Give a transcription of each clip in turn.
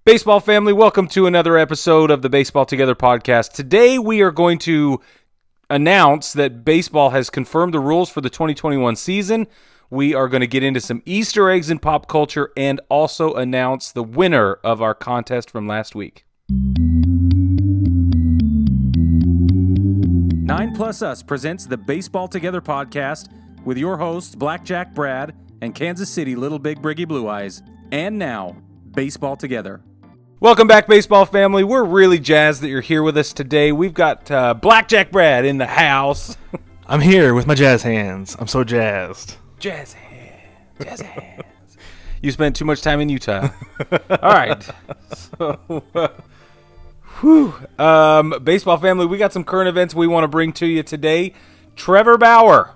Baseball family, welcome to another episode of the Baseball Together podcast. Today we are going to announce that baseball has confirmed the rules for the 2021 season. We are going to get into some Easter eggs in pop culture and also announce the winner of our contest from last week. 9 Plus Us presents the Baseball Together podcast with your hosts Blackjack Brad and Kansas City Little Big Briggy Blue Eyes. And now, Baseball Together. Welcome back, baseball family. We're really jazzed that you're here with us today. We've got Blackjack Brad in the house. I'm here with my jazz hands. I'm so jazzed. Jazz hands. You spent too much time in Utah. All right. Baseball family, we got some current events we want to bring to you today. Trevor Bauer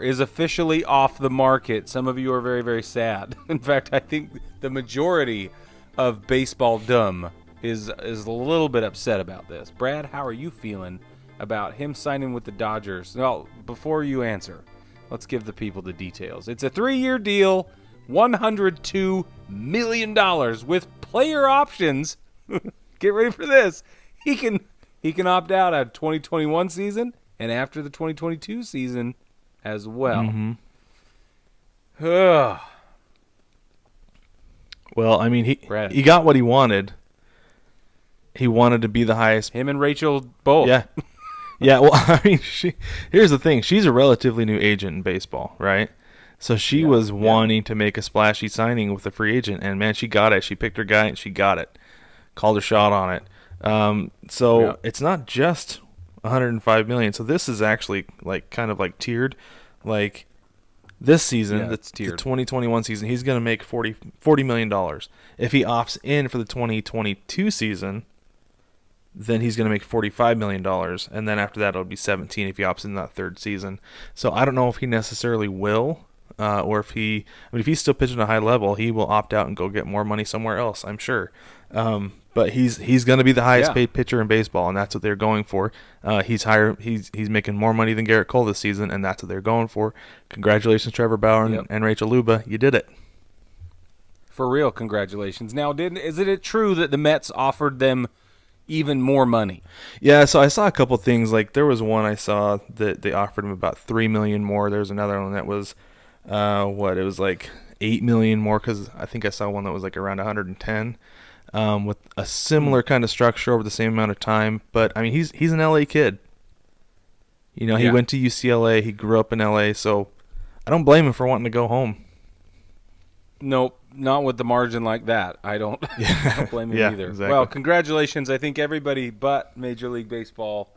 is officially off the market. Some of you are very, very sad. In fact, I think the majority of baseball dumb is a little bit upset about this. Brad, how are you feeling about him signing with the Dodgers? Well, before you answer, let's give the people the details. It's a 3-year deal, $102 million with player options. Get ready for this. He can opt out at 2021 season and after the 2022 season as well. Mm-hmm. Well, I mean, he got what he wanted. He wanted to be the highest. Him and Rachel both. Yeah. Yeah, well, I mean, here's the thing. She's a relatively new agent in baseball, right? So she was wanting to make a splashy signing with a free agent, and, man, she got it. She picked her guy, and she got it. Called her shot on it. It's not just $105 million. So this is actually, kind of tiered. Like, this season, the 2021 season, he's going to make $40 million. If he opts in for the 2022 season, then he's going to make $45 million. And then after that, it'll be 17 if he opts in that third season. So I don't know if he necessarily will, or if he's still pitching at a high level, he will opt out and go get more money somewhere else, I'm sure. But he's going to be the highest paid pitcher in baseball, and that's what they're going for. He's making more money than Garrett Cole this season, and that's what they're going for. Congratulations, Trevor Bauer and Rachel Luba. You did it. For real, congratulations. Now, isn't it true that the Mets offered them even more money? Yeah, so I saw a couple things. Like, there was one I saw that they offered him about $3 million more. There was another one that was it was like $8 million more, because I think I saw one that was like around 110. With a similar kind of structure over the same amount of time. But, I mean, he's an LA kid. He went to UCLA. He grew up in LA, so I don't blame him for wanting to go home. Nope, not with the margin like that. I don't blame him either. Exactly. Well, congratulations. I think everybody but Major League Baseball,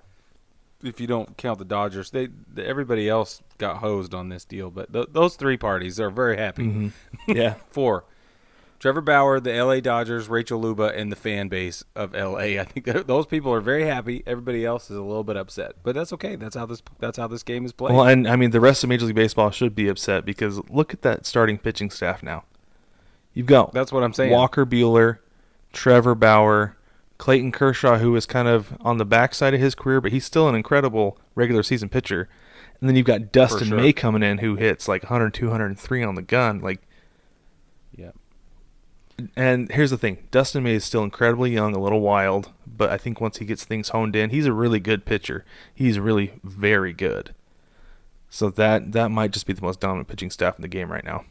if you don't count the Dodgers, everybody else got hosed on this deal. But those three parties are very happy. Mm-hmm. Yeah. For Trevor Bauer, the LA Dodgers, Rachel Luba, and the fan base of LA. I think those people are very happy. Everybody else is a little bit upset, but that's okay. That's how this game is played. Well, and I mean, the rest of Major League Baseball should be upset, because look at that starting pitching staff now. You've got that's what I'm saying. Walker Buehler, Trevor Bauer, Clayton Kershaw, who is kind of on the backside of his career, but he's still an incredible regular season pitcher. And then you've got Dustin May coming in, who hits like 102, 103 on the gun. Yeah. And here's the thing. Dustin May is still incredibly young, a little wild, but I think once he gets things honed in, he's a really good pitcher. He's really very good. So that might just be the most dominant pitching staff in the game right now.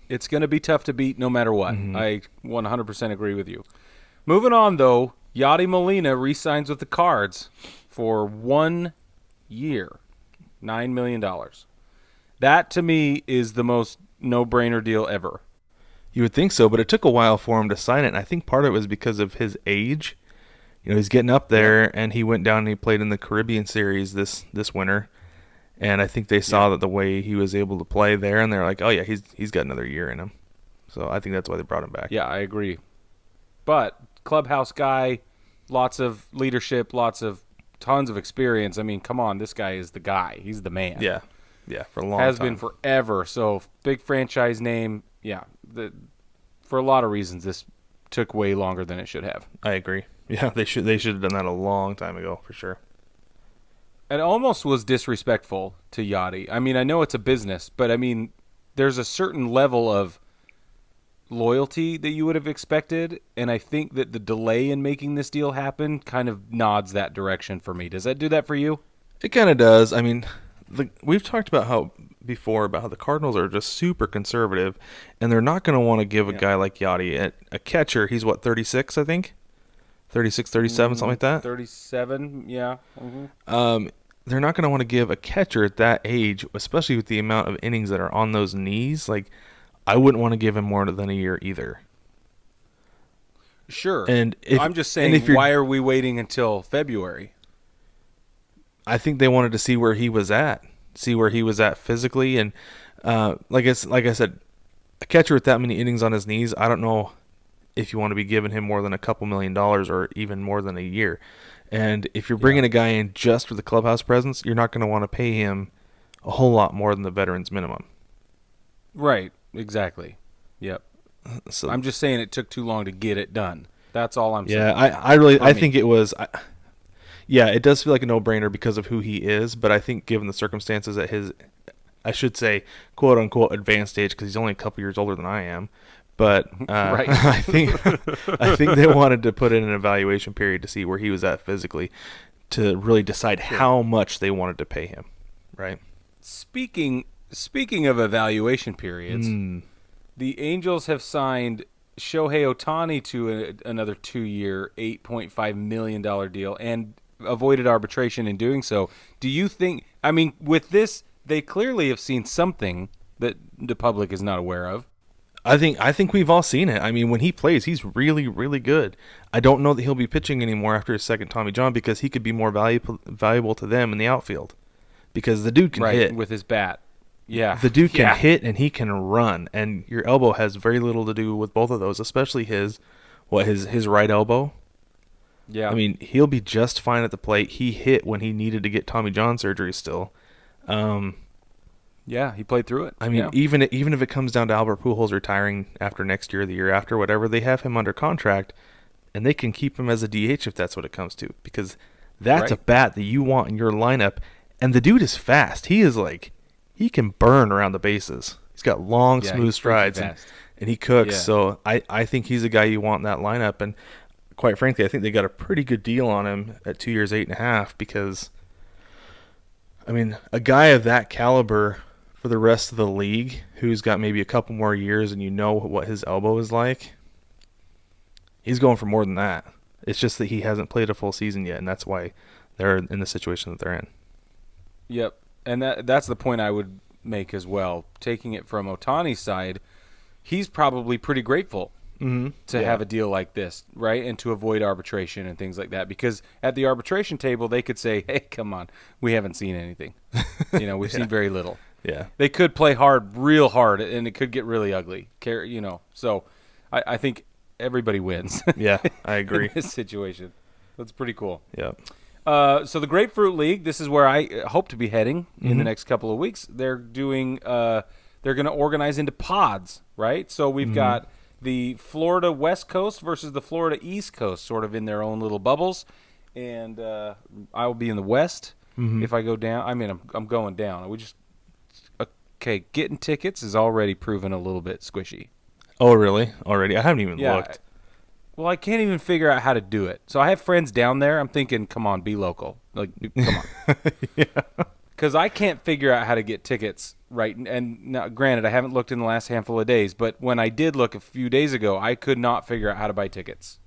It's going to be tough to beat no matter what. Mm-hmm. I 100% agree with you. Moving on, though, Yadi Molina re-signs with the Cards for 1 year, $9 million. That, to me, is the most no-brainer deal ever. You would think so, but it took a while for him to sign it, and I think part of it was because of his age. He's getting up there, and he went down and he played in the Caribbean Series this winter, and I think they saw that the way he was able to play there, and they're like, oh, yeah, he's got another year in him. So I think that's why they brought him back. Yeah, I agree. But clubhouse guy, lots of leadership, tons of experience. I mean, come on, this guy is the guy. He's the man. Yeah, for a long time. Has been forever. So big franchise name. Yeah, for a lot of reasons, this took way longer than it should have. I agree. Yeah, they should have done that a long time ago, for sure. It almost was disrespectful to Yachty. I mean, I know it's a business, but I mean, there's a certain level of loyalty that you would have expected, and I think that the delay in making this deal happen kind of nods that direction for me. Does that do that for you? It kind of does. I mean, we've talked about how the Cardinals are just super conservative, and they're not going to want to give a guy like Yachty a catcher. He's what, 36, I think? 36, 37, something like that? 37, yeah. They're not going to want to give a catcher at that age, especially with the amount of innings that are on those knees. Like, I wouldn't want to give him more than a year either. Sure. And I'm just saying, why are we waiting until February? I think they wanted to see where he was at physically, and like I said, a catcher with that many innings on his knees, I don't know if you want to be giving him more than a couple $1 million or even more than a year. And if you're bringing a guy in just for the clubhouse presence, you're not going to want to pay him a whole lot more than the veterans minimum. Right. Exactly. Yep. So I'm just saying it took too long to get it done. That's all I'm saying. Yeah, I think it was. Yeah, it does feel like a no-brainer because of who he is, but I think given the circumstances at his, I should say, quote-unquote advanced age, because he's only a couple years older than I am, but right. I think they wanted to put in an evaluation period to see where he was at physically to really decide how much they wanted to pay him, right? Speaking of evaluation periods, the Angels have signed Shohei Ohtani to another 2-year, $8.5 million deal and avoided arbitration in doing so. Do you think, I mean, with this, they clearly have seen something that the public is not aware of. I think we've all seen it. I mean, when he plays, he's really, really good. I don't know that he'll be pitching anymore after his second Tommy John because he could be more valuable to them in the outfield because the dude can hit. With his bat. Yeah. The dude can hit and he can run, and your elbow has very little to do with both of those, especially his right elbow. Yeah. I mean, he'll be just fine at the plate. He hit when he needed to get Tommy John surgery still. Yeah, he played through it. I mean, even if it comes down to Albert Pujols retiring after next year or the year after, whatever, they have him under contract, and they can keep him as a DH if that's what it comes to, because that's a bat that you want in your lineup, and the dude is fast. He is like, he can burn around the bases. He's got long, smooth strides, and he cooks. Yeah. So I think he's a guy you want in that lineup, and quite frankly, I think they got a pretty good deal on him at 2 years, 8.5, because, I mean, a guy of that caliber for the rest of the league who's got maybe a couple more years and you know what his elbow is like, he's going for more than that. It's just that he hasn't played a full season yet, and that's why they're in the situation that they're in. Yep, and that's the point I would make as well. Taking it from Ohtani's side, he's probably pretty grateful to have a deal like this, right? And to avoid arbitration and things like that. Because at the arbitration table, they could say, hey, come on, we haven't seen anything. We've seen very little. Yeah. They could play hard, real hard, and it could get really ugly. So I think everybody wins. Yeah, I agree. In this situation. That's pretty cool. Yeah. So the Grapefruit League, this is where I hope to be heading in the next couple of weeks. They're doing they're going to organize into pods, right? So we've got the Florida West Coast versus the Florida East Coast, sort of in their own little bubbles, and I will be in the West if I go down. I mean, I'm going down. Getting tickets is already proven a little bit squishy. Oh, really? Already? I haven't even looked. Well, I can't even figure out how to do it. So I have friends down there. I'm thinking, come on, be local. Like, come on. Yeah. Because I can't figure out how to get tickets right. And now, granted, I haven't looked in the last handful of days, but when I did look a few days ago, I could not figure out how to buy tickets.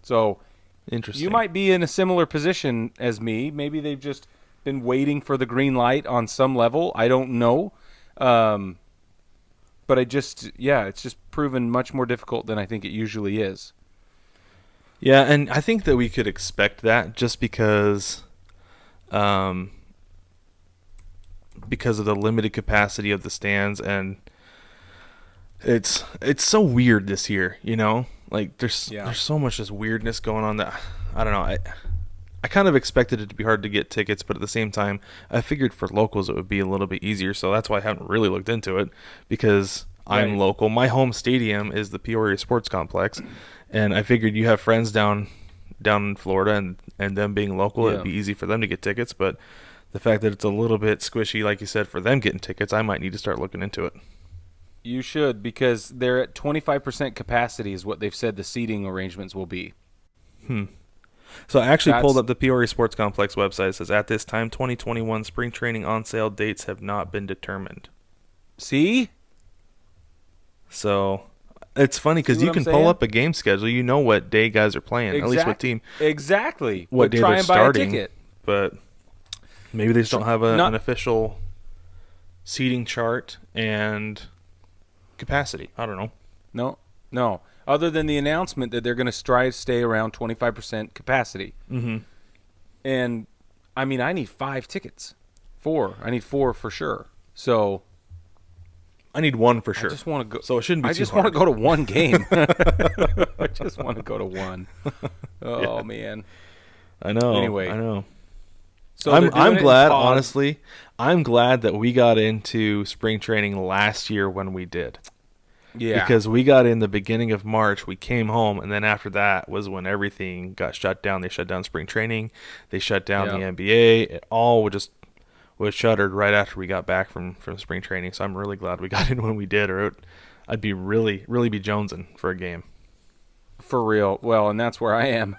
So interesting. You might be in a similar position as me. Maybe they've just been waiting for the green light on some level. I don't know. But it's just proven much more difficult than I think it usually is. Yeah, and I think that we could expect that just because of the limited capacity of the stands, and it's so weird this year, Like there's so much just weirdness going on that I don't know. I kind of expected it to be hard to get tickets, but at the same time, I figured for locals it would be a little bit easier, so that's why I haven't really looked into it, because I'm local. My home stadium is the Peoria Sports Complex, and I figured you have friends down in Florida, and them being local, it'd be easy for them to get tickets, but the fact that it's a little bit squishy, like you said, for them getting tickets, I might need to start looking into it. You should, because they're at 25% capacity is what they've said the seating arrangements will be. So I actually pulled up the Peoria Sports Complex website. It says, at this time, 2021 spring training on-sale dates have not been determined. See? So it's funny because you can pull up a game schedule. You know what day guys are playing, at least what team. Exactly. What day they're starting. Buy a ticket. But maybe they just don't have an official seating chart and capacity. I don't know. No. Other than the announcement that they're going to stay around 25% capacity. Mm-hmm. And, I mean, I need 5 tickets. 4. I need 4 for sure. So I need 1 for sure. I just want to go. So it shouldn't be too hard. I just want to go to 1 game. I just want to go to 1. Oh, man. I know. Anyway. I know. So I'm glad, honestly. I'm glad that we got into spring training last year when we did. Yeah. Because we got in the beginning of March, we came home, and then after that was when everything got shut down. They shut down spring training. They shut down the NBA. It all was shuttered right after we got back from spring training. So I'm really glad we got in when we did, or I'd be really be jonesing for a game. For real. Well, and that's where I am.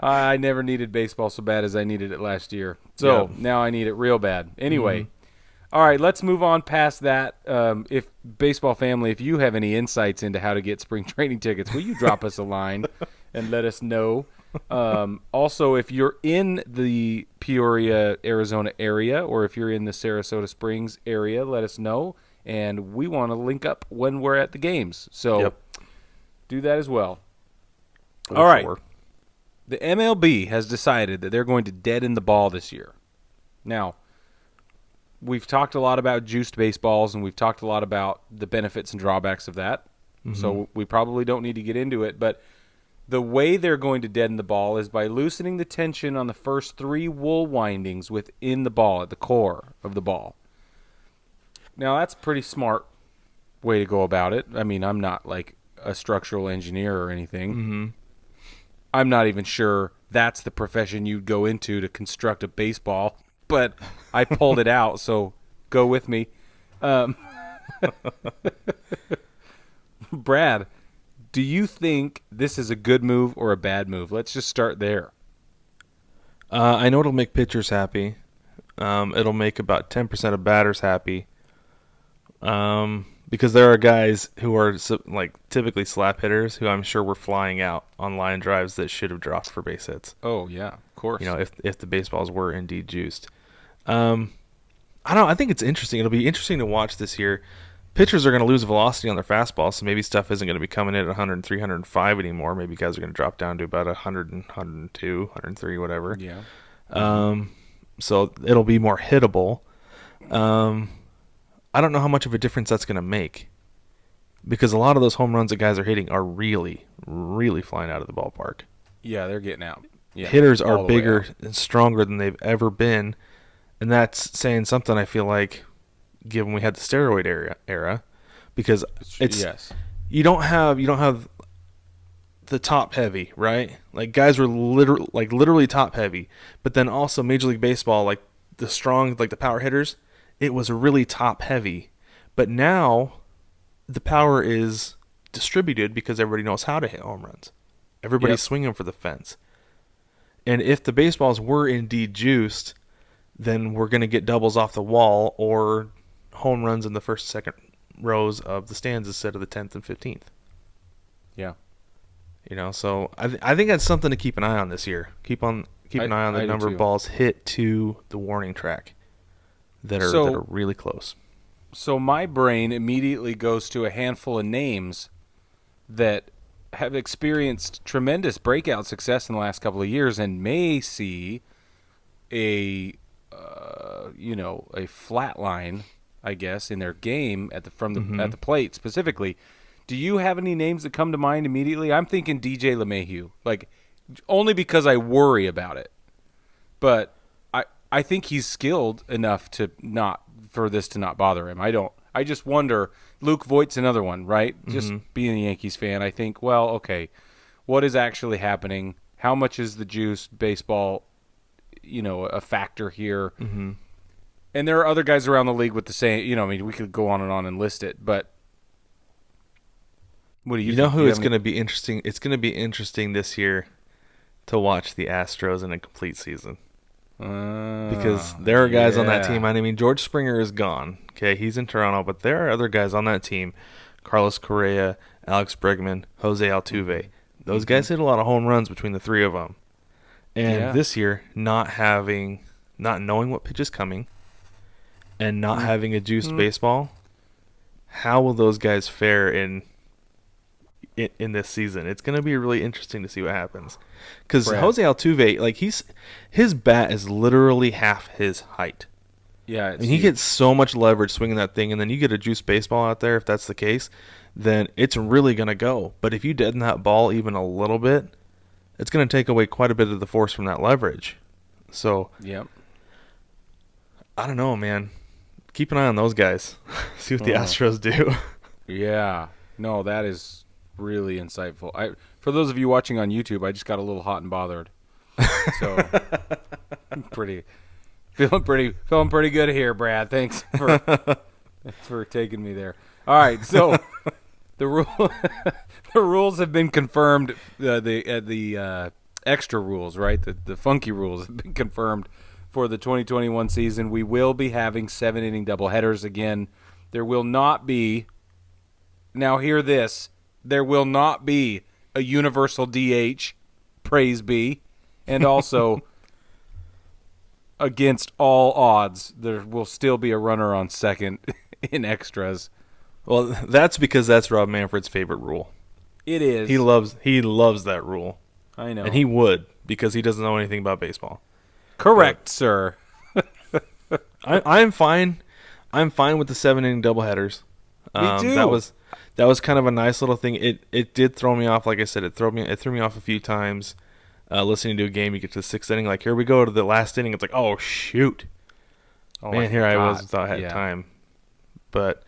I never needed baseball so bad as I needed it last year. So now I need it real bad. Anyway. All right, let's move on past that. If baseball family, if you have any insights into how to get spring training tickets, will you drop us a line and let us know? Also, if you're in the Peoria, Arizona area, or if you're in the Sarasota Springs area, let us know. And we want to link up when we're at the games. So do that as well. All right. The MLB has decided that they're going to deaden the ball this year. Now, we've talked a lot about juiced baseballs, and we've talked a lot about the benefits and drawbacks of that. So we probably don't need to get into it. But the way they're going to deaden the ball is by loosening the tension on the first 3 wool windings within the ball, at the core of the ball. Now, that's a pretty smart way to go about it. I mean, I'm not like a structural engineer or anything. I'm not even sure that's the profession you'd go into to construct a baseball. But I pulled it out, so go with me. Brad, do you think this is a good move or a bad move? Let's just start there. I know it'll make pitchers happy. It'll make about 10% of batters happy. Because there are guys who are like typically slap hitters who I'm sure were flying out on line drives that should have dropped for base hits. Oh yeah, of course. You know, if the baseballs were indeed juiced. I don't know. I think it's interesting. It'll be interesting to watch this year. Pitchers are going to lose velocity on their fastball, so maybe stuff isn't going to be coming in at 103, 105 anymore. Maybe guys are going to drop down to about 100, 102, 103, whatever. Yeah. So it'll be more hittable. I don't know how much of a difference that's going to make, because a lot of those home runs that guys are hitting are really, really flying out of the ballpark. Yeah, they're getting out. Yeah, hitters are bigger and stronger than they've ever been, and that's saying something, I feel like, given we had the steroid era, because it's you don't have the top heavy, right? Like guys were literally top heavy, but then also Major League Baseball, like the strong, like the power hitters, it was really top heavy. But now the power is distributed because everybody knows how to hit home runs. Everybody's swinging for the fence. And if the baseballs were indeed juiced, then we're going to get doubles off the wall or home runs in the first and second rows of the stands instead of the 10th and 15th. Yeah. You know, so I think that's something to keep an eye on this year. Keep an eye on the number of balls hit to the warning track that are really close. So my brain immediately goes to a handful of names that have experienced tremendous breakout success in the last couple of years and may see a flat line, I guess, in their game at the plate specifically. Do you have any names that come to mind immediately? I'm thinking DJ LeMahieu, like only because I worry about it. But I think he's skilled enough for this to not bother him. I just wonder. Luke Voigt's another one, right? Just being a Yankees fan, I think, well, okay, what is actually happening? How much is the juice baseball, a factor here? And there are other guys around the league with the same, I mean, we could go on and list it, but what do you think? You know who it's going to be interesting? It's going to be interesting this year to watch the Astros in a complete season. Because there are guys on that team. I mean, George Springer is gone. Okay, he's in Toronto, but there are other guys on that team. Carlos Correa, Alex Bregman, Jose Altuve. Those guys hit a lot of home runs between the three of them. And this year, not knowing what pitch is coming, and not having a juiced baseball, how will those guys fare in this season? It's going to be really interesting to see what happens. Because Jose Altuve, like his bat is literally half his height. Yeah, and he gets so much leverage swinging that thing, and then you get a juiced baseball out there. If that's the case, then it's really going to go. But if you deaden that ball even a little bit, it's going to take away quite a bit of the force from that leverage. So, I don't know, man. Keep an eye on those guys. See what the Astros do. Yeah. No, that is really insightful. For those of you watching on YouTube, I just got a little hot and bothered. So, feeling pretty good here, Brad. Thanks for taking me there. All right, so the rules have been confirmed. The extra rules, right? The funky rules have been confirmed for the 2021 season. We will be having 7-inning doubleheaders again. There will not be. Now hear this. There will not be a universal DH. Praise be, and also. Against all odds, there will still be a runner on second in extras. Well, that's because that's Rob Manfred's favorite rule. It is. He loves that rule. I know. And he would, because he doesn't know anything about baseball. Correct, sir. I'm fine. I'm fine with the 7-inning doubleheaders. Me too. That was kind of a nice little thing. It did throw me off. Like I said, it threw me off a few times. Listening to a game, you get to the 6th inning, like here we go to the last inning. It's like, oh shoot, man, here I was without time. But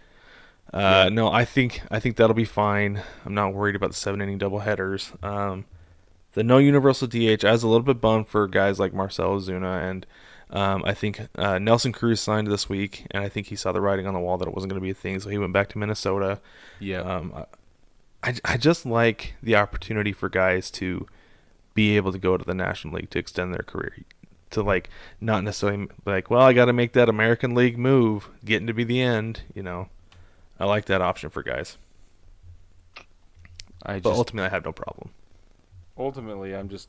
no, I think that'll be fine. I'm not worried about the 7-inning doubleheaders. The no universal DH, I was a little bit bummed for guys like Marcell Ozuna, and I think Nelson Cruz signed this week, and I think he saw the writing on the wall that it wasn't going to be a thing, so he went back to Minnesota. Yeah. I just like the opportunity for guys to be able to go to the National League to extend their career, to like not necessarily like, well, I got to make that American League move, getting to be the end. I like that option for guys. But ultimately, I have no problem. Ultimately, I'm just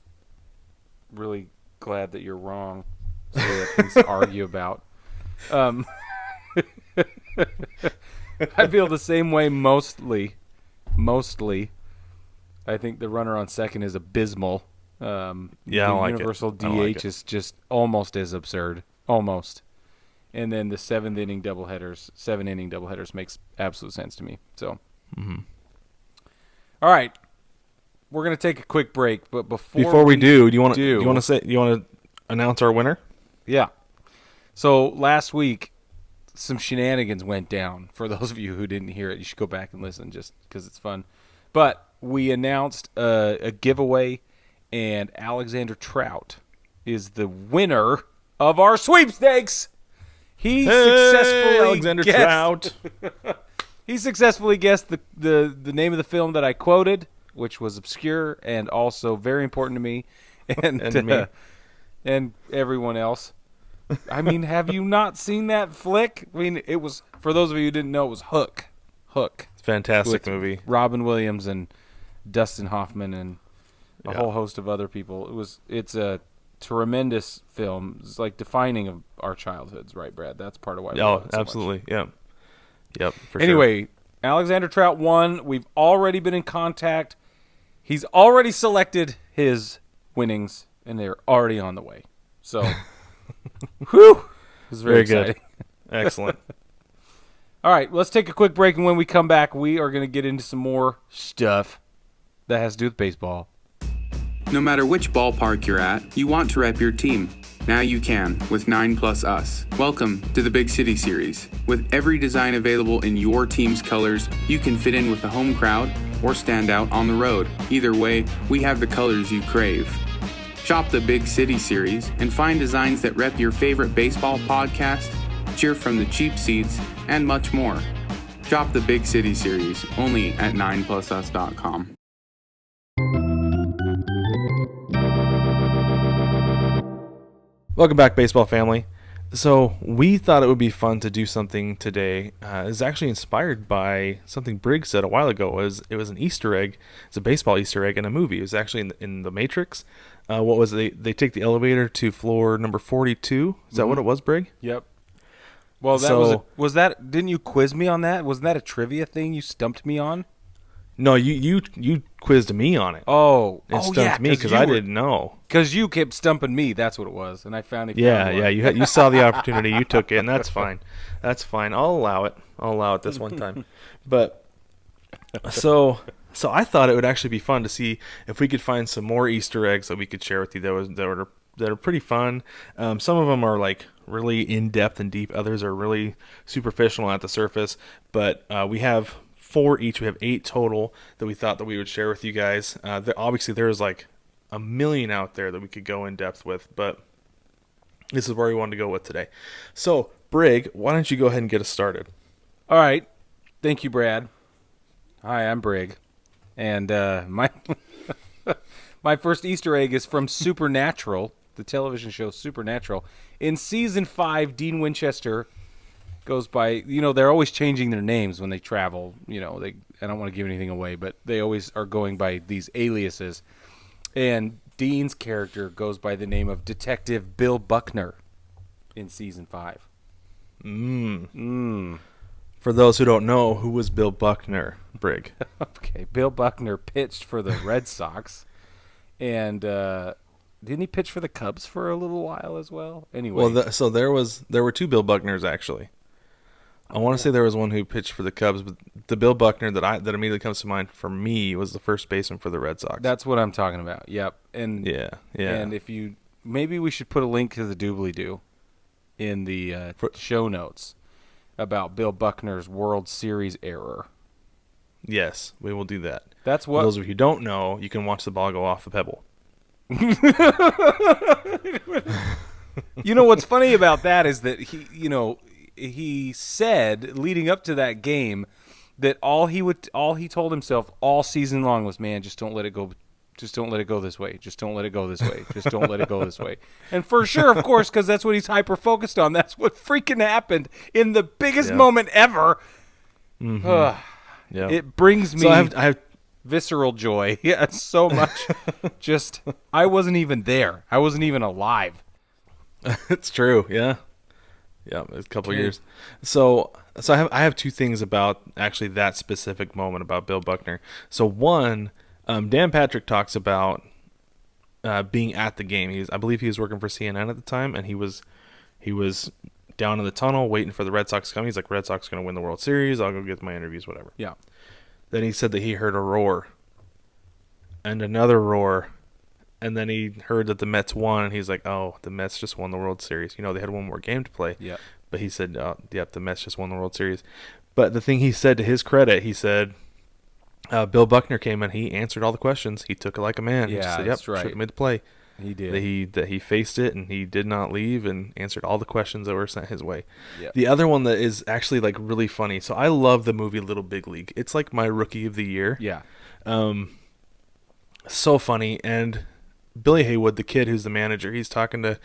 really glad that you're wrong, so we have things to argue about. I feel the same way mostly. I think the runner on second is abysmal. I the like universal it. Like DH is just almost as absurd. Almost. And then the 7-inning doubleheaders makes absolute sense to me. So, All right. We're going to take a quick break, but before we do you want to announce our winner? Yeah. So, last week some shenanigans went down. For those of you who didn't hear it, you should go back and listen just cuz it's fun. But we announced a giveaway, and Alexander Trout is the winner of our sweepstakes. He successfully guessed the name of the film that I quoted, which was obscure and also very important to me and me. And everyone else. I mean, have you not seen that flick? I mean, it was, for those of you who didn't know, it was Hook. Fantastic movie. Robin Williams and Dustin Hoffman and a whole host of other people. It's a tremendous film. It's like defining of our childhoods, right, Brad? That's part of why we love it so absolutely. much. Yep, for anyway, sure. Alexander Trout won. We've already been in contact. He's already selected his winnings, and they're already on the way. So, whew, it was very exciting. Good. Excellent. All right, let's take a quick break, and when we come back, we are going to get into some more stuff that has to do with baseball. No matter which ballpark you're at, you want to rep your team. Now you can with 9+ Us. Welcome to the Big City Series. With every design available in your team's colors, you can fit in with the home crowd or stand out on the road. Either way, we have the colors you crave. Shop the Big City Series and find designs that rep your favorite baseball podcast, cheer from the cheap seats, and much more. Shop the Big City Series only at 9plusus.com. Welcome back, baseball family. So we thought it would be fun to do something today. It's actually inspired by something Briggs said a while ago. It was an Easter egg. It's a baseball Easter egg in a movie. It was actually in The Matrix. What was it? They take the elevator to floor number 42. Is that what it was, Brig? Yep. Well, that was that. Didn't you quiz me on that? Wasn't that a trivia thing you stumped me on? No, you quizzed me on it. Oh, It stumped me because I didn't know. Because you kept stumping me. That's what it was, and I found it. Yeah. You saw the opportunity, you took it, and that's fine. That's fine. I'll allow it this one time. But so I thought it would actually be fun to see if we could find some more Easter eggs that we could share with you that are pretty fun. Some of them are like really in depth and deep. Others are really superficial at the surface. But we have 4 each. We have 8 total that we thought that we would share with you guys. Obviously, there's like a million out there that we could go in depth with, but this is where we wanted to go with today. So, Brig, why don't you go ahead and get us started? All right. Thank you, Brad. Hi, I'm Brig. And my my first Easter egg is from Supernatural, the television show Supernatural. In season 5, Dean Winchester goes by, they're always changing their names when they travel. I don't want to give anything away, but they always are going by these aliases. And Dean's character goes by the name of Detective Bill Buckner in season 5. For those who don't know, who was Bill Buckner, Brig? Okay, Bill Buckner pitched for the Red Sox. And didn't he pitch for the Cubs for a little while as well? Anyway. Well, so there were 2 Bill Buckners, actually. I want to say there was one who pitched for the Cubs, but the Bill Buckner that immediately comes to mind for me was the first baseman for the Red Sox. That's what I'm talking about. Yep. And yeah. And maybe we should put a link to the doobly-doo in the show notes about Bill Buckner's World Series error. Yes, we will do that. That's what. For those of you who don't know, you can watch the ball go off the pebble. What's funny about that is that he said leading up to that game that all he told himself all season long was, man, just don't let it go. Just don't let it go this way. Just don't let it go this way. Just don't let it go this way. And for sure, of course, because that's what he's hyper-focused on. That's what freaking happened in the biggest moment ever. Mm-hmm. It brings me I have visceral joy. Yeah, so much. Just, I wasn't even there. I wasn't even alive. It's true, yeah. Yeah, it's a couple of years. So I have 2 things about actually that specific moment about Bill Buckner. So one, Dan Patrick talks about being at the game. I believe he was working for CNN at the time, and he was down in the tunnel waiting for the Red Sox to come. He's like, Red Sox going to win the World Series. I'll go get my interviews, whatever. Yeah. Then he said that he heard a roar and another roar. And then he heard that the Mets won, and he's like, oh, the Mets just won the World Series. They had one more game to play. Yeah. But he said, the Mets just won the World Series. But the thing he said, to his credit, he said, Bill Buckner came in. He answered all the questions. He took it like a man. Yeah, he just said, that's right. Should have made the play. He did. That he faced it, and he did not leave, and answered all the questions that were sent his way. Yep. The other one that is actually like really funny. So I love the movie Little Big League. It's like my rookie of the year. Yeah. So funny. And Billy Haywood, the kid who's the manager, he's talking to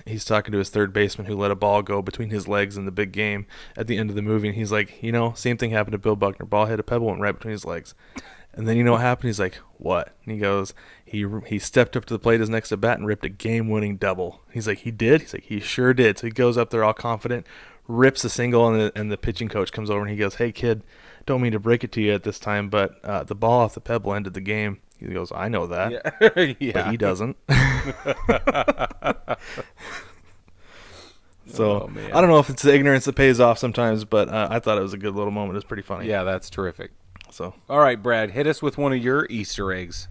his third baseman who let a ball go between his legs in the big game at the end of the movie, and he's like, same thing happened to Bill Buckner. Ball hit a pebble, went right between his legs. And then you know what happened? He's like, what? And he goes, he stepped up to the plate his next at bat and ripped a game-winning double. He's like, he did? He's like, he sure did. So he goes up there all confident, rips a single, and the pitching coach comes over and he goes, hey kid, don't mean to break it to you at this time, but the ball off the pebble ended the game. He goes, I know that. Yeah. But he doesn't. So, I don't know if it's the ignorance that pays off sometimes, but I thought it was a good little moment. It was pretty funny. Yeah, that's terrific. So, all right, Brad, hit us with one of your Easter eggs.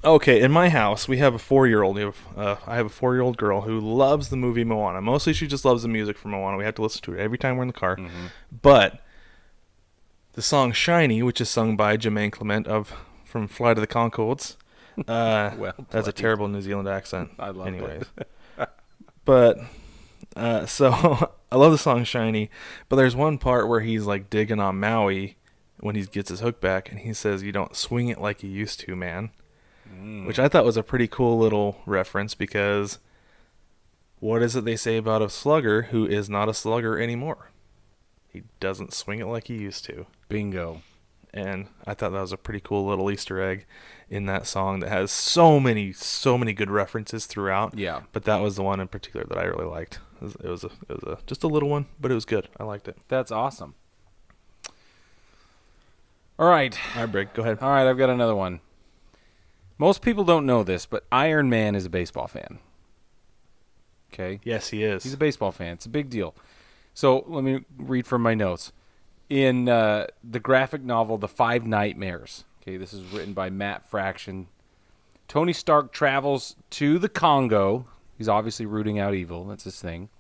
Okay, in my house, we have a 4-year-old. I have a 4-year-old girl who loves the movie Moana. Mostly she just loves the music from Moana. We have to listen to it every time we're in the car. Mm-hmm. But the song Shiny, which is sung by Jermaine Clement from Flight of the Conchords. That's a terrible New Zealand accent. I love it. But So I love the song "Shiny," but there's one part where he's like digging on Maui when he gets his hook back, and he says, "You don't swing it like you used to, man," which I thought was a pretty cool little reference because what is it they say about a slugger who is not a slugger anymore? He doesn't swing it like he used to. Bingo. And I thought that was a pretty cool little Easter egg in that song that has so many good references throughout. Yeah. But that was the one in particular that I really liked. It was just a little one, but it was good. I liked it. That's awesome. All right. All right, Brig, go ahead. All right, I've got another one. Most people don't know this, but Iron Man is a baseball fan. Okay? Yes, he is. He's a baseball fan. It's a big deal. So let me read from my notes. In the graphic novel The Five Nightmares, okay, this is written by Matt Fraction, Tony Stark travels to the Congo. He's obviously rooting out evil. That's his thing.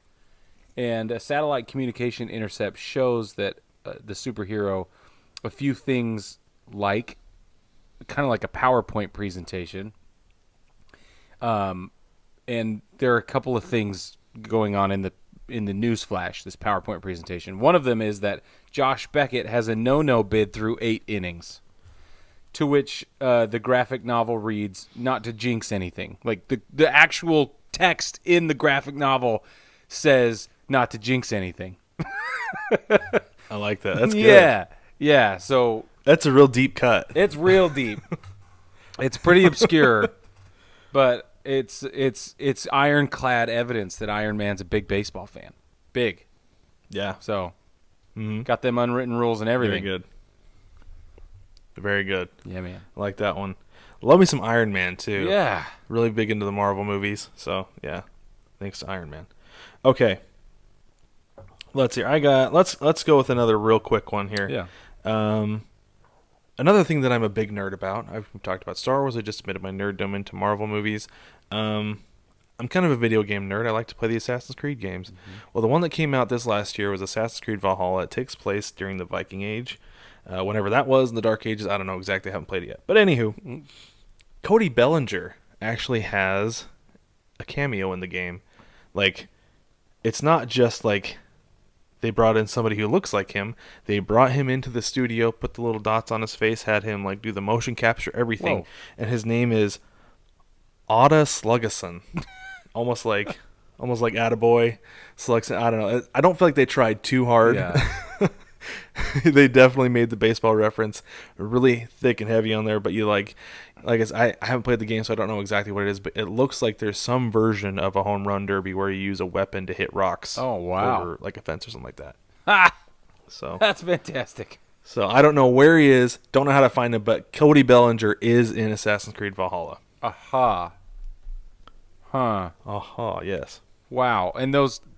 And a satellite communication intercept shows that the superhero a few things like, kind of like a PowerPoint presentation. And there are a couple of things going on in the news flash, this PowerPoint presentation. One of them is that Josh Beckett has a no-no bid through 8 innings, to which the graphic novel reads, not to jinx anything. Like the actual text in the graphic novel says, not to jinx anything. I like that. That's good. Yeah. Yeah. So That's a real deep cut. it's real deep. It's pretty obscure, but it's ironclad evidence that Iron Man's a big baseball fan. Big. Yeah. So got them unwritten rules and everything. Very good. Very good. Yeah, man. I like that one. Love me some Iron Man, too. Yeah. Really big into the Marvel movies. So, yeah. Thanks to Iron Man. Okay. Let's see. Let's go with another real quick one here. Yeah. Another thing that I'm a big nerd about, I've talked about Star Wars, I just admitted my nerddom into Marvel movies. I'm kind of a video game nerd. I like to play the Assassin's Creed games. Well, the one that came out this last year was Assassin's Creed Valhalla. It takes place during the Viking Age. Whenever that was in the Dark Ages, I don't know exactly, I haven't played it yet. But anywho, Cody Bellinger actually has a cameo in the game. Like, it's not just like they brought in somebody who looks like him. They brought him into the studio, put the little dots on his face, had him like do the motion capture, everything. Whoa. And his name is Oda Sluggason. almost like Attaboy Sluggason. I don't know. I don't feel like they tried too hard. Yeah. They definitely made the baseball reference really thick and heavy on there, but you I haven't played the game, so I don't know exactly what it is, but it looks like there's some version of a home run derby where you use a weapon to hit rocks. Oh, wow. Over like a fence or something like that. Ah, So that's fantastic. So I don't know where he is, don't know how to find him, but Cody Bellinger is in Assassin's Creed Valhalla. Aha. Huh. Aha, yes. Wow. And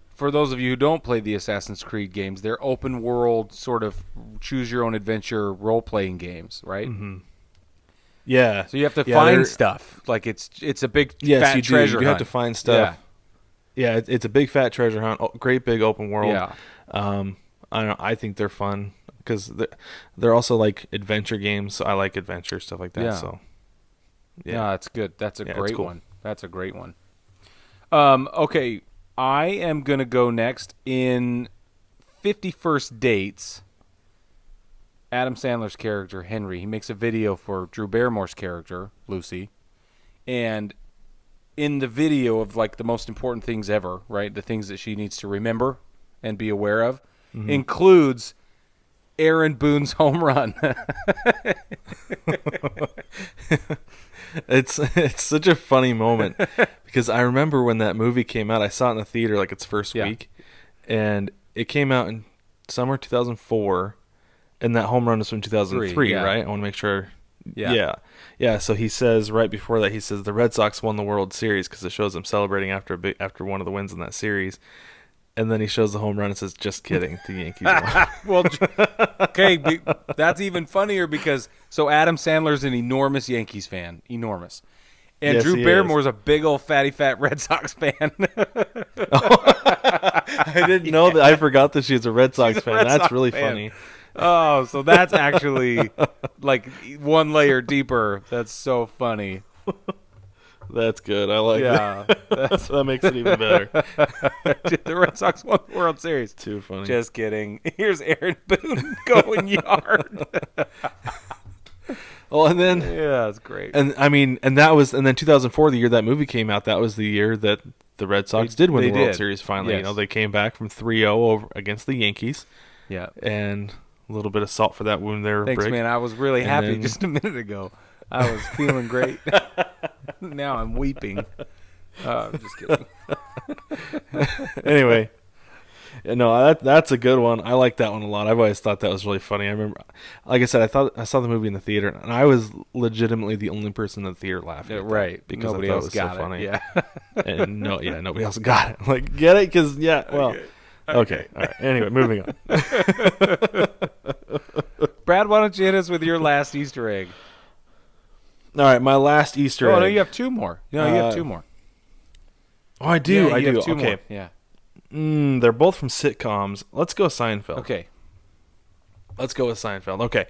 for those of you who don't play the Assassin's Creed games, they're open world sort of choose your own adventure role playing games, right? Mm-hmm. Yeah. So you have to Yeah, find stuff. Like it's a big fat you treasure do. You have hunt. to find stuff. Yeah, it's a big fat treasure hunt. Great big open world. Yeah. I don't know. I think they're fun because they're also like adventure games. So I like adventure stuff like that. Yeah. So Yeah, that's good. That's a Yeah, it's great cool. one. That's a great one. Okay, I am going to go next in 50 First Dates. Adam Sandler's character, Henry, he makes a video for Drew Barrymore's character, Lucy. And in the video of like the most important things ever, right? The things that she needs to remember and be aware of, includes Aaron Boone's home run. It's such a funny moment because I remember when that movie came out, I saw it in the theater like its first week, and it came out in summer 2004, and that home run was from 2003, yeah. right? I want to make sure. Yeah. Yeah. So he says right before that, he says the Red Sox won the World Series because it shows them celebrating after one of the wins in that series. And then he shows the home run and says, "Just kidding, the Yankees won." Well, okay, that's even funnier because Adam Sandler's an enormous Yankees fan, enormous, and Yes, Drew he Barrymore's a big old fatty fat Red Sox fan. I didn't know that. I forgot that she's a Red Sox fan. Red That's Sox really fan. funny. Oh, so that's actually like one layer deeper. That's so funny. That's good. I like Yeah, that makes it even better. the Red Sox won the World Series. Too funny. Just kidding. Here's Aaron Boone going yard. Well, and then Yeah, that's great. and I mean, and then 2004, the year that movie came out, that was the year that the Red Sox did win they the World did. Series finally. Yes. You know, they came back from 3-0 over against the Yankees, Yeah. and a little bit of salt for that wound there. Thanks, Brick. man. I was really And happy then- just a minute ago. I was feeling great. Now I'm weeping. I'm just kidding. Anyway, no, that's a good one. I like that one a lot. I've always thought that was really funny. I remember, like I said, I saw the movie in the theater, and I was legitimately the only person in the theater laughing. Yeah, at that right. because Nobody I thought else it was so got it. funny. Yeah. And nobody else got it. Like, get it? Because well, okay. All right. Anyway, moving on. Brad, why don't you hit us with your last Easter egg? All right, my last Easter egg. Oh, no, you have two more. No, you have two more. Oh, I do. Yeah, I you do. have two Okay. more. Yeah. They're both from sitcoms. Let's go Seinfeld. Okay. Let's go with Seinfeld. Okay.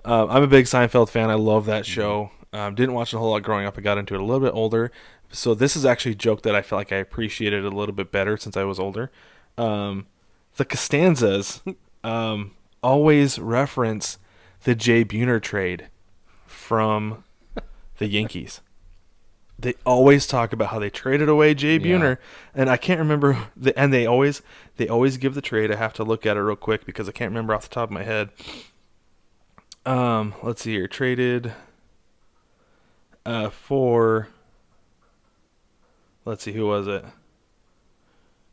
I'm a big Seinfeld fan. I love that show. Didn't watch it a whole lot growing up. I got into it a little bit older. So this is actually a joke that I feel like I appreciated a little bit better since I was older. The Costanzas always reference the Jay Buhner trade from the Yankees. They always talk about how they traded away Jay Buhner, and I can't remember. And they always give the trade. I have to look at it real quick because I can't remember off the top of my head. Let's see here. Traded for. Let's see, who was it?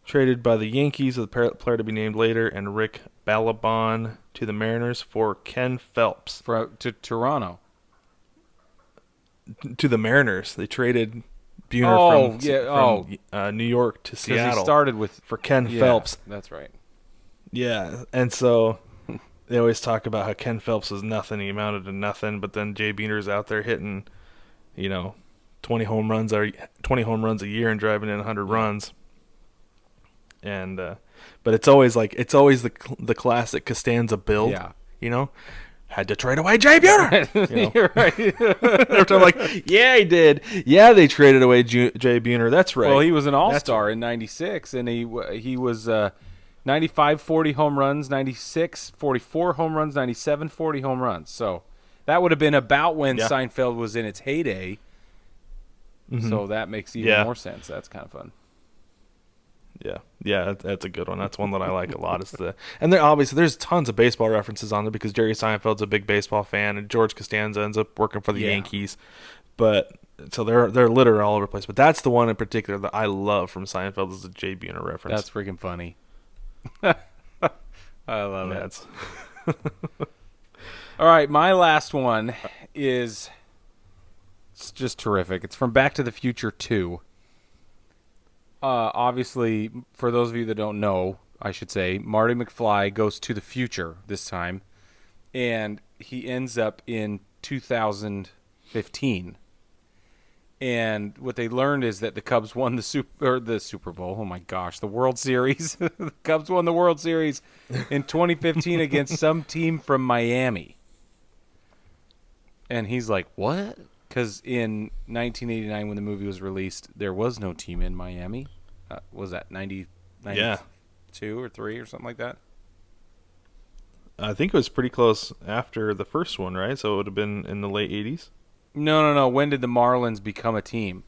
Traded by the Yankees with a player to be named later, and Rick Balaban to the Mariners for Ken Phelps. To Toronto. To the Mariners. They traded Buhner from New York to Because Seattle he started with for Ken Phelps. That's right. Yeah, and so they always talk about how Ken Phelps was nothing. He amounted to nothing, but then Jay Buhner's out there hitting, 20 home runs a year and driving in 100 runs. And but it's always the classic Costanza build. Yeah. Had to trade away Jay Buhner. You're right. Every time I'm like, yeah, he did. Yeah, they traded away Jay Buhner. That's right. Well, he was an all-star in 96, and he was 95, 40 home runs, 96, 44 home runs, 97, 40 home runs. So that would have been about when Seinfeld was in its heyday. Mm-hmm. So that makes even more sense. That's kind of fun. Yeah, that's a good one. That's one that I like a lot. And there obviously there's tons of baseball references on there because Jerry Seinfeld's a big baseball fan, and George Costanza ends up working for the Yankees. But so they're literally all over the place. But that's the one in particular that I love from Seinfeld is the Jay Buhner reference. That's freaking funny. I love it. All right, my last one is it's just terrific. It's from Back to the Future 2. Obviously, for those of you that don't know, I should say, Marty McFly goes to the future this time, and he ends up in 2015. And what they learned is that the Cubs won the Super Bowl. Oh my gosh, the World Series. The Cubs won the World Series in 2015 against some team from Miami. And he's like, "What?" Because in 1989, when the movie was released, there was no team in Miami. Was that 92 or 3 or something like that? I think it was pretty close after the first one, right? So it would have been in the late 80s? No. When did the Marlins become a team?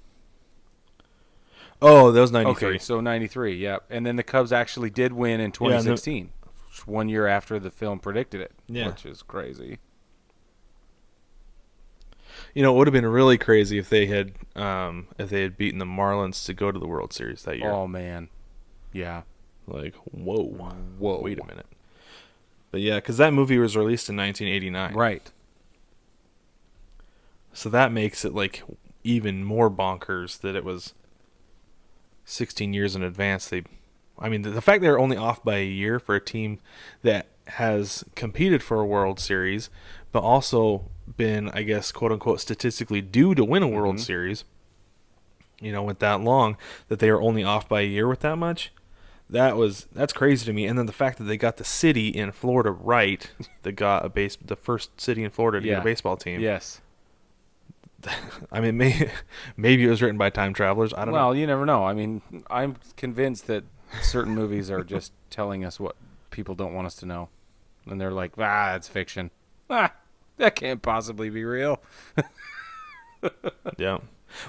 Oh, that was 93. Okay, so 93, yeah. And then the Cubs actually did win in 2016, 1 year after the film predicted it, which is crazy. It would have been really crazy if they had beaten the Marlins to go to the World Series that year. Oh man, yeah. Like whoa, wait a minute. But yeah, because that movie was released in 1989, right? So that makes it like even more bonkers that it was 16 years in advance. The fact they're only off by a year for a team that has competed for a World Series, but also been, I guess, quote unquote, statistically due to win a World Series, with that long, that they are only off by a year with that much. That's crazy to me. And then the fact that they got the city in Florida right, that got the first city in Florida to get a baseball team. Yes. I mean, maybe it was written by time travelers. I don't know. Well, you never know. I mean, I'm convinced that certain movies are just telling us what people don't want us to know. And they're like, it's fiction. That can't possibly be real. Yeah.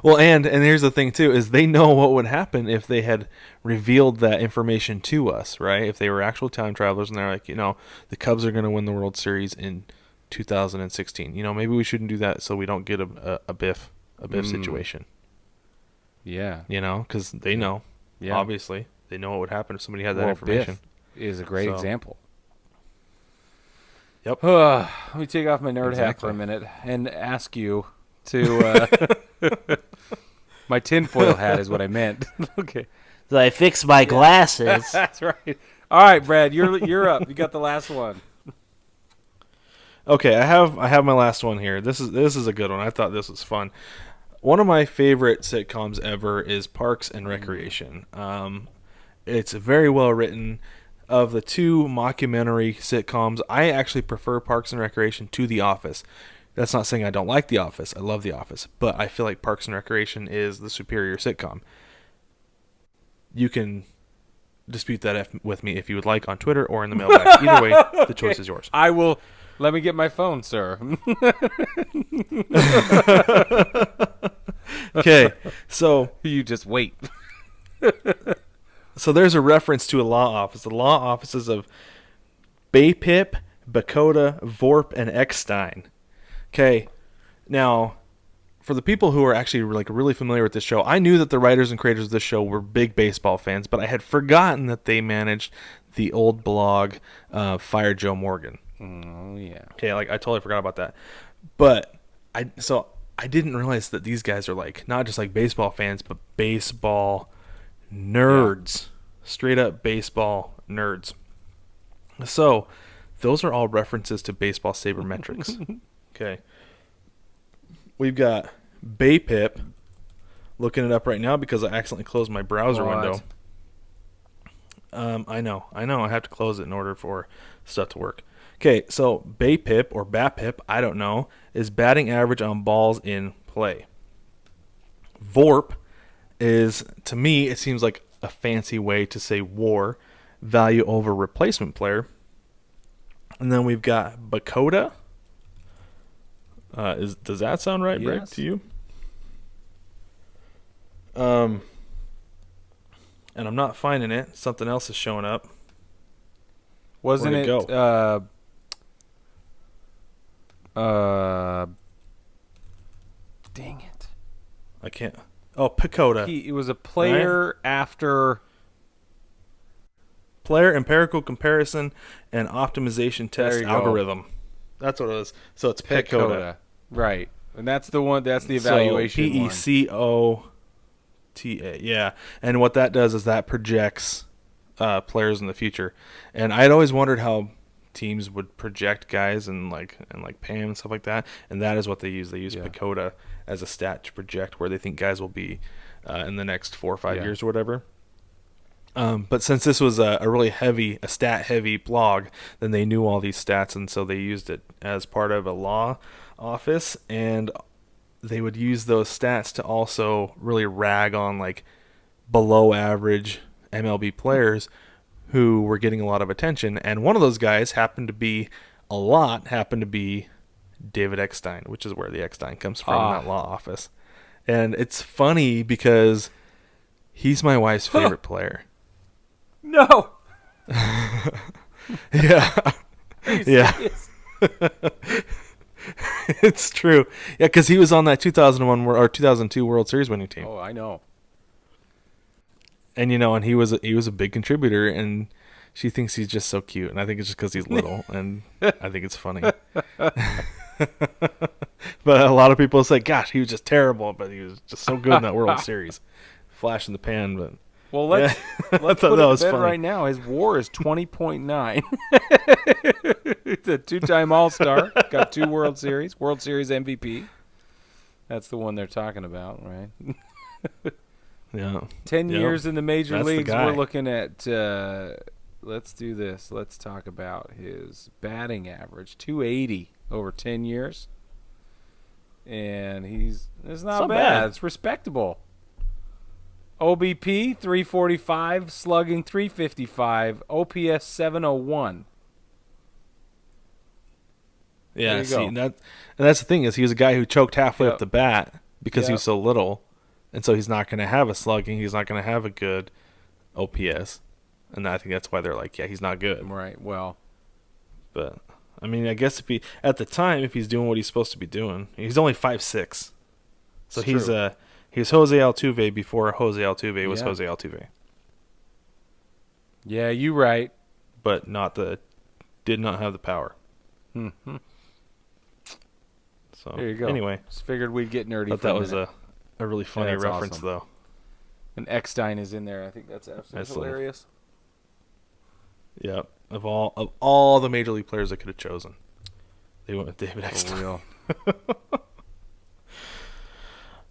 Well, and here's the thing too, is they know what would happen if they had revealed that information to us, right? If they were actual time travelers and they're like, the Cubs are going to win the World Series in 2016. Maybe we shouldn't do that so we don't get a Biff situation. Yeah. Because they know. Yeah. Obviously, they know what would happen if somebody had that information. Biff is a great example. Yep. Let me take off my nerd hat for a minute and ask you to my tinfoil hat is what I meant. Okay. So I fixed my glasses. That's right. All right, Brad, you're up. You got the last one. Okay, I have my last one here. This is a good one. I thought this was fun. One of my favorite sitcoms ever is Parks and Recreation. It's very well written. Of the two mockumentary sitcoms, I actually prefer Parks and Recreation to The Office. That's not saying I don't like The Office. I love The Office. But I feel like Parks and Recreation is the superior sitcom. You can dispute that with me if you would like on Twitter or in the mailbag. Either way, the choice is yours. I will. Let me get my phone, sir. Okay, so you just wait. So there's a reference to a law office. The law offices of Baypip, Bakota, Vorp, and Eckstein. Okay, now for the people who are actually really familiar with this show, I knew that the writers and creators of this show were big baseball fans, but I had forgotten that they managed the old blog Fire Joe Morgan. Oh yeah. Okay, I totally forgot about that. But I didn't realize that these guys are not just baseball fans, but baseball nerds. Straight up baseball nerds. So, those are all references to baseball sabermetrics. Okay. We've got Baypip. Looking it up right now because I accidentally closed my browser window. I know. I have to close it in order for stuff to work. Okay, so Baypip or BAPIP, I don't know, is batting average on balls in play. Vorp is, to me, it seems like a fancy way to say WAR, value over replacement player. And then we've got Bakota. Does that sound right, Brick, to you? And I'm not finding it. Something else is showing up. Wasn't Where'd it? go? Dang it! I can't. Oh, Pacoda. It was a player after player empirical comparison and optimization test algorithm. Go. That's what it was. So it's Pacoda. Right. And that's the one. That's the evaluation. So PECOTA. Yeah. And what that does is that projects players in the future. And I'd always wondered how teams would project guys and pay them and stuff like that. And that is what they use. They use Pacoda as a stat to project where they think guys will be in the next 4 or 5 years or whatever. But since this was a really stat-heavy blog, then they knew all these stats, and so they used it as part of a law office, and they would use those stats to also really rag on below-average MLB players who were getting a lot of attention. And one of those guys happened to be David Eckstein, which is where the Eckstein comes from in that law office. And it's funny because he's my wife's favorite player. No. Yeah. Yeah. It's true. Yeah, because he was on that 2001 or 2002 World Series winning team. Oh, I know. And and he was a big contributor, and she thinks he's just so cute, and I think it's just because he's little, and I think it's funny. But a lot of people say, "Gosh, he was just terrible," but he was just so good in that World Series, flash in the pan. But well, let's put it to bed right now. His WAR is 20.9. He's a two-time All-Star, got 2 World Series MVP. That's the one they're talking about, right? Yeah. 10 years in the major leagues. We're looking at. Let's do this. Let's talk about his batting average, 280 over 10 years. and it's not not bad. bad. It's respectable. OBP 345, slugging 355, OPS 701. Yeah, There you see, go. and that's the thing is he was a guy who choked halfway Yep. up the bat because he Yep. was so little, and so he's not going to have a slugging. He's not going to have a good OPS, and I think that's why they're like, yeah, he's not good. Right. Well, But I mean, I guess if he's doing what he's supposed to be doing, he's only 5'6", so It's he's true. he's Jose Altuve before Jose Altuve was Yeah. Jose Altuve, yeah, you right. but did not have the power. Mm-hmm. So There you go. Anyway, Just figured we'd get nerdy. thought for that a was minute. a really funny that's reference awesome. though. And Eckstein is in there. I think that's absolutely That's hilarious. Yep. Of all the major league players I could have chosen, they went with David For Eckstein. real.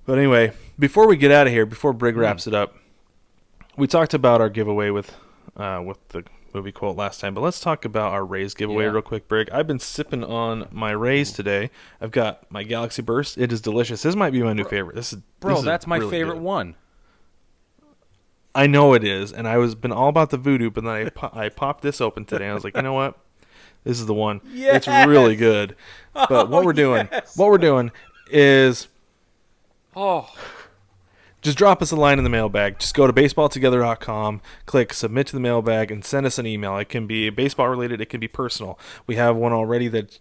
But anyway, before we get out of here, before Brig wraps it up, we talked about our giveaway with the movie quote last time, but let's talk about our Rays giveaway Yeah. real quick, Brig. I've been sipping on my Rays today. I've got my Galaxy Burst. It is delicious. This might be my new favorite. This is That's my really favorite good. one. I know it is, and I was been all about the voodoo, but then I popped this open today, and I was like, you know what? This is the one. Yes! It's really good. But what we're doing is Oh, just drop us a line in the mailbag. Just go to baseballtogether.com, click submit to the mailbag, and send us an email. It can be baseball related. It can be personal. We have one already that's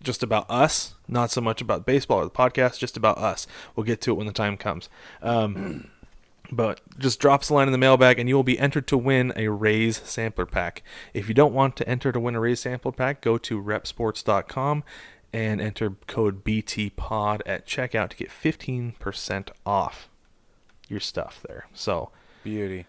just about us, not so much about baseball or the podcast, just about us. We'll get to it when the time comes. But just drop us a line in the mailbag, and you will be entered to win a Rays sampler pack. If you don't want to enter to win a Rays sampler pack, go to repsports.com and enter code BTPOD at checkout to get 15% off your stuff there. So beauty.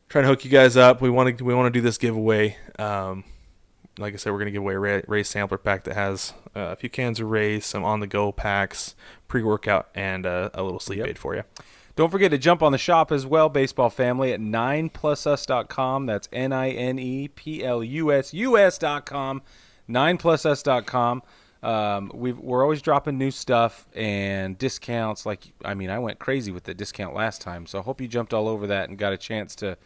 trying to hook you guys up. We want to do this giveaway. Like I said, we're going to give away a Rays sampler pack that has a few cans of Rays, some on-the-go packs, pre-workout, and a little sleep aid for you. Don't forget to jump on the shop as well, baseball family, at 9plusus.com. That's NINEPLUSUS.com, 9plusus.com. We're always dropping new stuff and discounts. I went crazy with the discount last time, so I hope you jumped all over that and got a chance to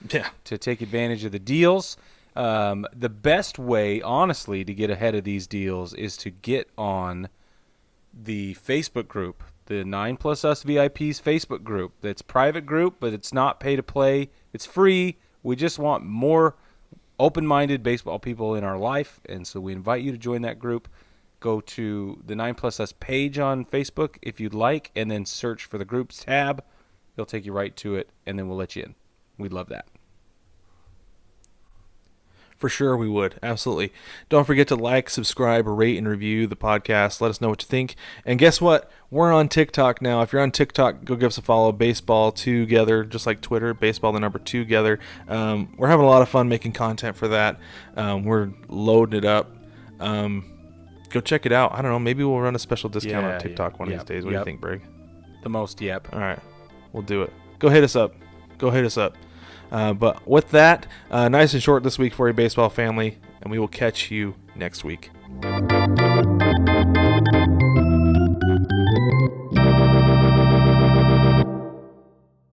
take advantage of the deals. The best way, honestly, to get ahead of these deals is to get on the Facebook group, the 9plusus VIPs Facebook group. It's private group, but it's not pay to play. It's free. We just want more open-minded baseball people in our life, and so we invite you to join that group. Go to the 9plusus page on Facebook if you'd like, and then search for the groups tab. It'll take you right to it, and then we'll let you in. We'd love that. For sure we would. Absolutely. Don't forget to like, subscribe, rate, and review the podcast. Let us know what you think. And guess what? We're on TikTok now. If you're on TikTok, go give us a follow. Baseball Together, just like Twitter. Baseball, the number 2 together. We're having a lot of fun making content for that. We're loading it up. Go check it out. I don't know. Maybe we'll run a special discount on TikTok one of these days. What do you think, Brig? The most, yep. All right. We'll do it. Go hit us up. But with that, nice and short this week for you, baseball family, and we will catch you next week.